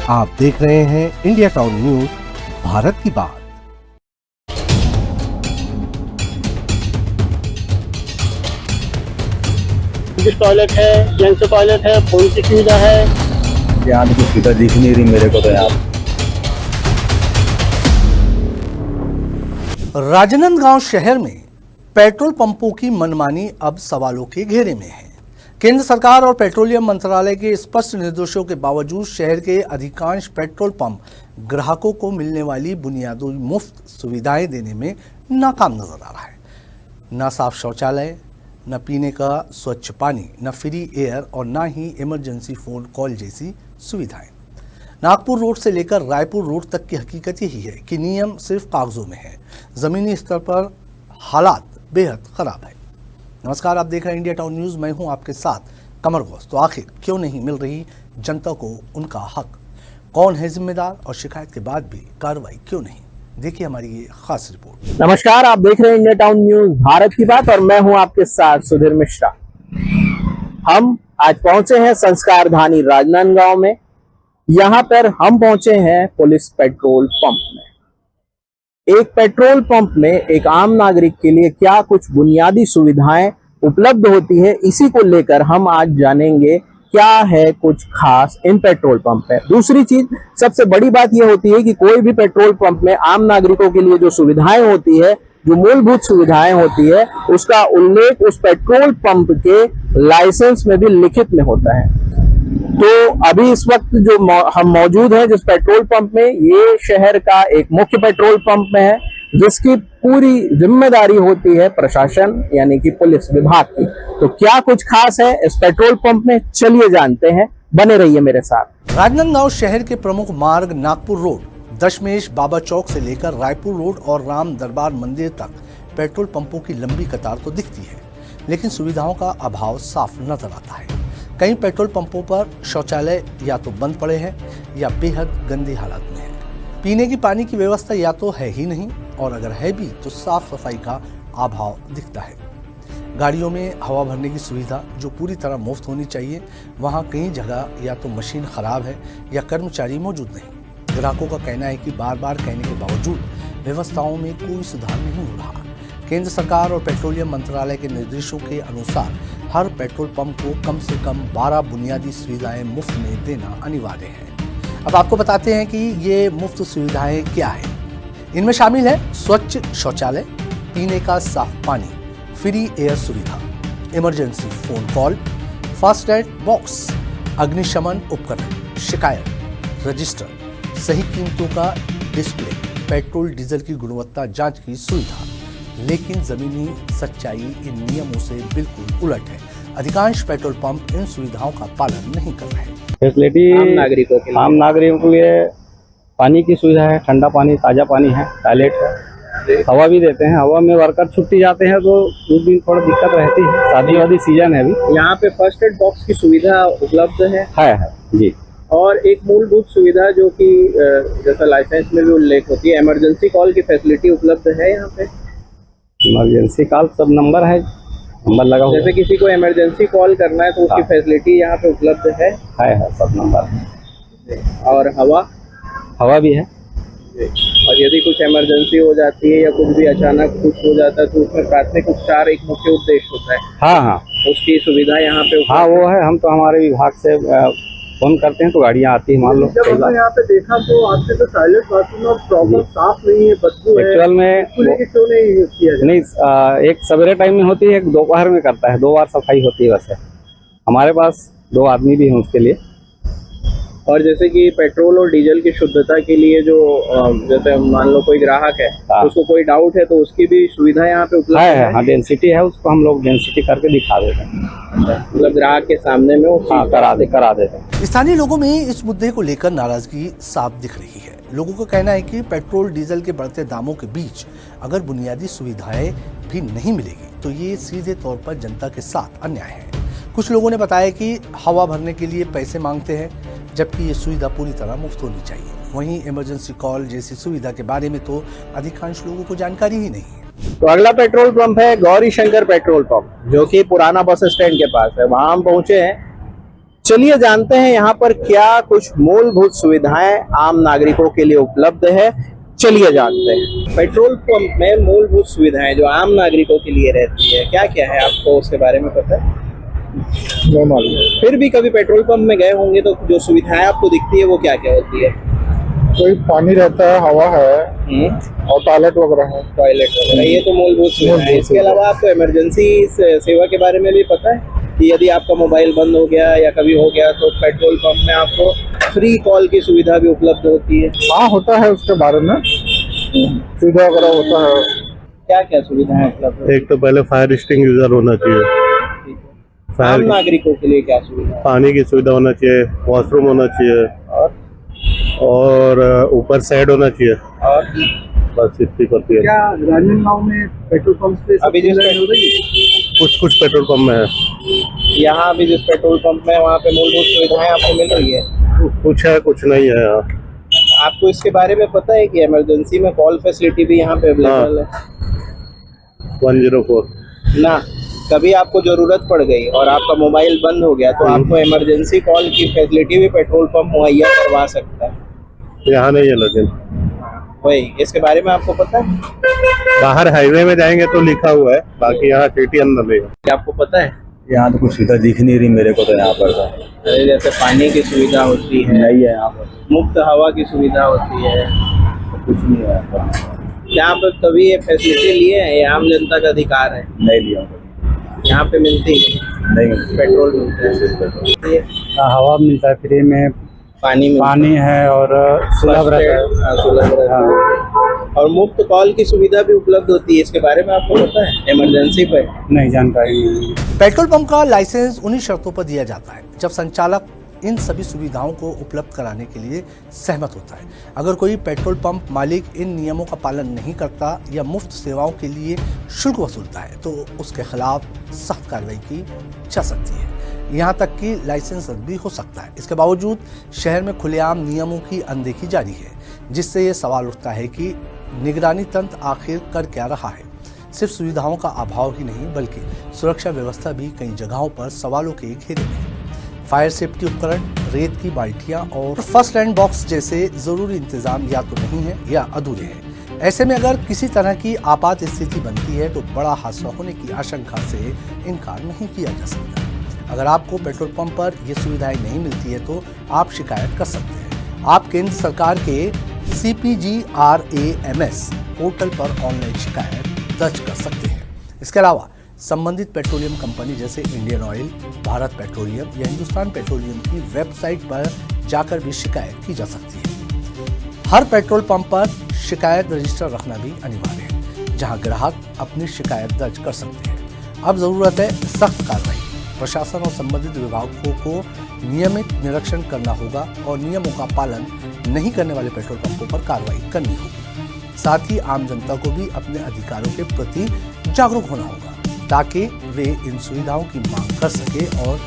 आप देख रहे हैं इंडिया टाउन न्यूज, भारत की बात। टॉयलेट है, जेंट्स टॉयलेट है, फोन की सुविधा है। यहाँ तो कुछ सुविधा दिख नहीं रही मेरे को तो। यहाँ राजनांदगांव शहर में पेट्रोल पंपों की मनमानी अब सवालों के घेरे में है। केंद्र सरकार और पेट्रोलियम मंत्रालय के स्पष्ट निर्देशों के बावजूद शहर के अधिकांश पेट्रोल पंप ग्राहकों को मिलने वाली बुनियादी मुफ्त सुविधाएं देने में नाकाम नजर आ रहा है। न साफ शौचालय, न पीने का स्वच्छ पानी, न फ्री एयर और न ही इमरजेंसी फोन कॉल जैसी सुविधाएं। नागपुर रोड से लेकर रायपुर रोड तक की हकीकत यही है कि नियम सिर्फ कागजों में है, जमीनी स्तर पर हालात बेहद खराब है। नमस्कार, आप देख रहे हैं इंडिया टाउन न्यूज। मैं हूं आपके साथ कमर घोष। तो आखिर क्यों नहीं मिल रही जनता को उनका हक? कौन है जिम्मेदार और शिकायत के बाद भी कार्रवाई क्यों नहीं? देखिए हमारी ये खास रिपोर्ट। नमस्कार, आप देख रहे हैं इंडिया टाउन न्यूज, भारत की बात, और मैं हूं आपके साथ सुधीर मिश्रा। हम आज पहुंचे हैं संस्कार धानी राजनांदगांव में। यहाँ पर हम पहुंचे हैं पुलिस पेट्रोल पंप में। एक पेट्रोल पंप में एक आम नागरिक के लिए क्या कुछ बुनियादी सुविधाएं उपलब्ध होती है, इसी को लेकर हम आज जानेंगे क्या है कुछ खास इन पेट्रोल पंप में। दूसरी चीज, सबसे बड़ी बात यह होती है कि कोई भी पेट्रोल पंप में आम नागरिकों के लिए जो सुविधाएं होती है, जो मूलभूत सुविधाएं होती है, उसका उल्लेख उस पेट्रोल पंप के लाइसेंस में भी लिखित में होता है। तो अभी इस वक्त जो हम मौजूद हैं जिस पेट्रोल पंप में, ये शहर का एक मुख्य पेट्रोल पंप में है, जिसकी पूरी जिम्मेदारी होती है प्रशासन यानी कि पुलिस विभाग की। तो क्या कुछ खास है इस पेट्रोल पंप में, चलिए जानते हैं, बने रहिए मेरे साथ। राजनांदगांव शहर के प्रमुख मार्ग नागपुर रोड, दशमेश बाबा चौक से लेकर रायपुर रोड और राम दरबार मंदिर तक पेट्रोल पंपों की लंबी कतार तो दिखती है, लेकिन सुविधाओं का अभाव साफ नजर आता है। कई पेट्रोल पंपों पर शौचालय या तो बंद पड़े हैं या बेहद गंदी हालत में है। पीने की पानी की व्यवस्था या तो है ही नहीं, और अगर है भी तो साफ सफाई का अभाव दिखता है। गाड़ियों में हवा भरने की सुविधा जो पूरी तरह मुफ्त होनी चाहिए, वहाँ कई जगह या तो मशीन खराब है या कर्मचारी मौजूद नहीं। ग्राहकों का कहना है कि बार बार कहने के बावजूद व्यवस्थाओं में कोई सुधार नहीं हो रहा। केंद्र सरकार और पेट्रोलियम मंत्रालय के निर्देशों के अनुसार हर पेट्रोल पंप को कम से कम 12 बुनियादी सुविधाएं मुफ्त में देना अनिवार्य है। अब आपको बताते हैं कि ये मुफ्त सुविधाएं क्या है। इनमें शामिल है स्वच्छ शौचालय, पीने का साफ पानी, फ्री एयर सुविधा, emergency phone call, fast aid box, अग्निशमन उपकरण, शिकायत रजिस्टर, सही कीमतों का डिस्प्ले, पेट्रोल डीजल की गुणवत्ता जांच की सुविधा। लेकिन जमीनी सच्चाई इन नियमों से बिल्कुल उलट है। अधिकांश पेट्रोल पंप इन सुविधाओं का पालन नहीं कर रहे हैं। फैसिलिटी आम नागरिकों के लिए पानी की सुविधा है, ठंडा पानी, ताज़ा पानी है, टॉयलेट है, हवा भी देते हैं। हवा में वर्कर छुट्टी जाते हैं तो उस दिन थोड़ा दिक्कत रहती है, शादी वादी सीजन है अभी। यहाँ पे फर्स्ट एड बॉक्स की सुविधा उपलब्ध है जी। और एक मूलभूत सुविधा जो कि जैसा लाइसेंस में भी उल्लेख होती है, इमरजेंसी कॉल की फैसिलिटी उपलब्ध है यहाँ पे। इमरजेंसी कॉल सब नंबर है, नंबर लगा हुआ है। जैसे किसी को इमरजेंसी कॉल करना है तो उसकी फैसिलिटी यहाँ पे उपलब्ध है सब नंबर है। और हवा भी है। और यदि कुछ इमरजेंसी हो जाती है या कुछ भी अचानक कुछ हो जाता है तो उसमें प्राथमिक उपचार एक मुख्य उद्देश्य होता है। हाँ, उसकी सुविधा यहाँ पे वो है। हम तो हमारे विभाग से फोन करते हैं तो गाड़ियाँ आती है। मान लो जब हमने यहाँ पे देखा तो आपके तो टॉयलेट बाथरूम और प्रॉब्लम साफ नहीं है, बदबू है। एक्चुअल में क्यों नहीं यूज किया जाता? नहीं, एक सवेरे टाइम में होती है, एक दोपहर में करता है, 2 बार सफाई होती है। वैसे हमारे पास 2 आदमी भी हैं उसके लिए। और जैसे कि पेट्रोल और डीजल की शुद्धता के लिए जो जैसे मान लो कोई ग्राहक है, उसको कोई डाउट है तो उसकी भी सुविधा यहाँ पे उपलब्ध है। हाँ, डेंसिटी है, उसको हम लोग डेंसिटी करके दिखा देते हैं। मतलब ग्राहक के सामने में वो करा देते हैं। स्थानीय लोगों में इस मुद्दे को लेकर नाराजगी साफ दिख रही है। लोगों का कहना है कि पेट्रोल डीजल के बढ़ते दामों के बीच अगर बुनियादी सुविधाएं भी नहीं मिलेगी तो ये सीधे तौर पर जनता के साथ अन्याय है। कुछ लोगों ने बताया कि हवा भरने के लिए पैसे मांगते हैं, जबकि ये सुविधा पूरी तरह मुफ्त होनी चाहिए। वहीं इमरजेंसी कॉल जैसी सुविधा के बारे में तो अधिकांश लोगों को जानकारी ही नहीं है। तो अगला पेट्रोल पंप है गौरी शंकर पेट्रोल पंप, जो कि पुराना बस स्टैंड के पास है। वहां हम पहुंचे हैं चलिए जानते हैं यहाँ पर क्या कुछ मूलभूत सुविधाएं आम नागरिकों के लिए उपलब्ध है। चलिए जानते हैं। पेट्रोल पंप में मूलभूत सुविधाएं जो आम नागरिकों के लिए रहती है, क्या क्या है आपको उसके बारे में पता है? नहीं मालूम। फिर भी कभी पेट्रोल पंप में गए होंगे तो जो सुविधाएं आपको दिखती है वो क्या क्या होती है? कोई पानी रहता है, हवा है और टॉयलेट वगैरह है। टॉयलेट वगैरह, ये तो मूलभूत सुविधाएं है। इसके अलावा आपको इमरजेंसी सेवा के बारे में भी पता है कि यदि आपका मोबाइल बंद हो गया या कभी हो गया तो पेट्रोल पंप में आपको फ्री कॉल की सुविधा भी उपलब्ध होती है। हाँ, होता है उसके बारे में सुविधा वगैरह होता है। क्या क्या सुविधाएं उपलब्ध है? एक तो पहले फायर एक्सटिंग्विशर होना चाहिए, आम नागरिकों के लिए क्या सुविधा है? पानी की सुविधा होना चाहिए, वॉशरूम होना चाहिए और ऊपर शेड होना चाहिए। और बस इतनी पड़ती है। क्या राजनांदगांव में पेट्रोल पंप पे अभी जिस हो रही है? कुछ पेट्रोल पंप में है। यहाँ भी जिस पेट्रोल पंप में वहाँ पे मूलभूत सुविधाएं आपको मिल रही है? कुछ है, कुछ नहीं है यहाँ। आपको इसके बारे में पता है कि इमरजेंसी में कॉल फैसिलिटी भी यहाँ पे अवेलेबल है? 104 ना, कभी आपको जरूरत पड़ गई और आपका मोबाइल बंद हो गया तो आपको इमरजेंसी कॉल की फैसिलिटी भी पेट्रोल पंप मुहैया करवा सकता है। यहाँ नहीं है, लेकिन वही, इसके बारे में आपको पता है? बाहर हाईवे में जाएंगे तो लिखा हुआ है, बाकी यहाँ सिटी अंदर नहीं है। क्या आपको पता है? यहाँ तो कुछ सुविधा दिख नहीं रही मेरे को तो यहाँ पर। अरे जैसे पानी की सुविधा होती है, नहीं है यहाँ पर, मुफ्त हवा की सुविधा होती है, कुछ नहीं है यहाँ पर। यहाँ पे कभी ये फैसिलिटी लिए हैं? ये आम जनता का अधिकार है, नहीं लिया यहाँ पे मिलती है। नहीं। पेट्रोल मिलता है, हवा मिलता है फ्री में, पानी मिलता है, पानी है और सुलभ रहता है। हाँ, सुलभ रहता है। और मुफ्त कॉल की सुविधा भी उपलब्ध होती है। इसके बारे में आपको पता है? इमरजेंसी पे नहीं, जानकारी नहीं। पेट्रोल पंप का लाइसेंस उन्हीं शर्तों पर दिया जाता है जब संचालक इन सभी सुविधाओं को उपलब्ध कराने के लिए सहमत होता है। अगर कोई पेट्रोल पंप मालिक इन नियमों का पालन नहीं करता या मुफ्त सेवाओं के लिए शुल्क वसूलता है तो उसके खिलाफ सख्त कार्रवाई की जा सकती है, यहाँ तक कि लाइसेंस रद्द भी हो सकता है। इसके बावजूद शहर में खुलेआम नियमों की अनदेखी जारी है, जिससे ये सवाल उठता है कि निगरानी तंत्र आखिर कर क्या रहा है। सिर्फ सुविधाओं का अभाव ही नहीं बल्कि सुरक्षा व्यवस्था भी कई जगहों पर सवालों के घेरे में है। फायर सेफ्टी उपकरण, रेत की बाल्टियां और फर्स्ट एड बॉक्स जैसे जरूरी इंतजाम या तो नहीं है या अधूरे हैं। ऐसे में अगर किसी तरह की आपात स्थिति बनती है तो बड़ा हादसा होने की आशंका से इनकार नहीं किया जा सकता। अगर आपको पेट्रोल पंप पर ये सुविधाएं नहीं मिलती है तो आप शिकायत कर सकते हैं। आप केंद्र सरकार के CPGRAMS पोर्टल पर ऑनलाइन शिकायत दर्ज कर सकते हैं। इसके अलावा संबंधित पेट्रोलियम कंपनी जैसे इंडियन ऑयल, भारत पेट्रोलियम या हिंदुस्तान पेट्रोलियम की वेबसाइट पर जाकर भी शिकायत की जा सकती है। हर पेट्रोल पंप पर शिकायत रजिस्टर रखना भी अनिवार्य है, जहां ग्राहक अपनी शिकायत दर्ज कर सकते हैं। अब जरूरत है सख्त कार्रवाई। प्रशासन और संबंधित विभागों को नियमित निरीक्षण करना होगा और नियमों का पालन नहीं करने वाले पेट्रोल पंपों पर कार्रवाई करनी होगी। साथ ही आम जनता को भी अपने अधिकारों के प्रति जागरूक होना होगा ताकि वे इन सुविधाओं की मांग कर सके और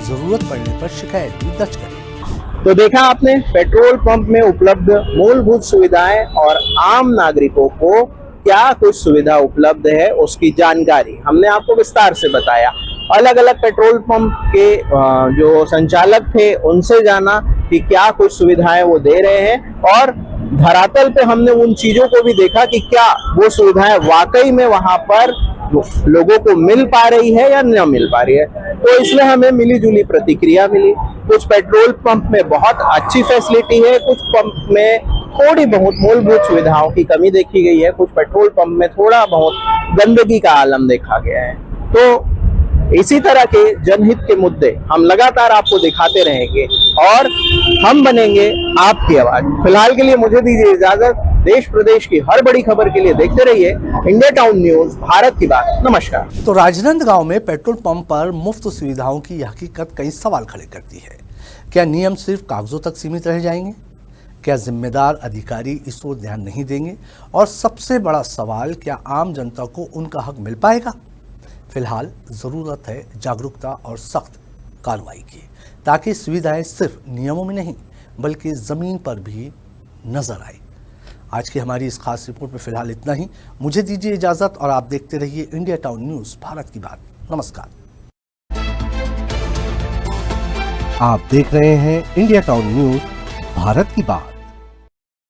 जरूरत पड़ने पर शिकायत भी दर्ज करें। तो देखा आपने पेट्रोल पंप में उपलब्ध मूलभूत सुविधाएं और आम नागरिकों को क्या कुछ सुविधा उपलब्ध है उसकी जानकारी हमने आपको विस्तार से बताया। अलग अलग पेट्रोल पंप के जो संचालक थे उनसे जाना कि क्या कुछ सुविधाएं वो दे रहे हैं और धरातल पे हमने उन चीजों को भी देखा कि क्या वो सुविधाएं वाकई में वहां पर लोगों को मिल पा रही है या न मिल पा रही है। तो इसमें हमें मिली जुली प्रतिक्रिया मिली। कुछ पेट्रोल पंप में बहुत अच्छी फैसिलिटी है, कुछ पंप में थोड़ी बहुत मूलभूत सुविधाओं की कमी देखी गई है, कुछ पेट्रोल पंप में थोड़ा बहुत गंदगी का आलम देखा गया है। तो इसी तरह के जनहित के मुद्दे हम लगातार आपको दिखाते रहेंगे और हम बनेंगे आपकी आवाज। फिलहाल के लिए मुझे दीजिए इजाजत। देश प्रदेश की हर बड़ी खबर के लिए देखते रहिए इंडिया टाउन न्यूज, भारत की बात। नमस्कार। तो राजनांदगांव में पेट्रोल पंप पर मुफ्त सुविधाओं की यह हकीकत कई सवाल खड़े करती है। क्या नियम सिर्फ कागजों तक सीमित रह जाएंगे? क्या जिम्मेदार अधिकारी इस ओर ध्यान नहीं देंगे? और सबसे बड़ा सवाल, क्या आम जनता को उनका हक मिल पाएगा? फिलहाल जरूरत है जागरूकता और सख्त कार्रवाई की, ताकि सुविधाएं सिर्फ नियमों में नहीं बल्कि जमीन पर भी नजर आए। आज की हमारी इस खास रिपोर्ट में फिलहाल इतना ही। मुझे दीजिए इजाजत और आप देखते रहिए इंडिया टाउन न्यूज, भारत की बात। नमस्कार। आप देख रहे हैं इंडिया टाउन न्यूज, भारत की बात।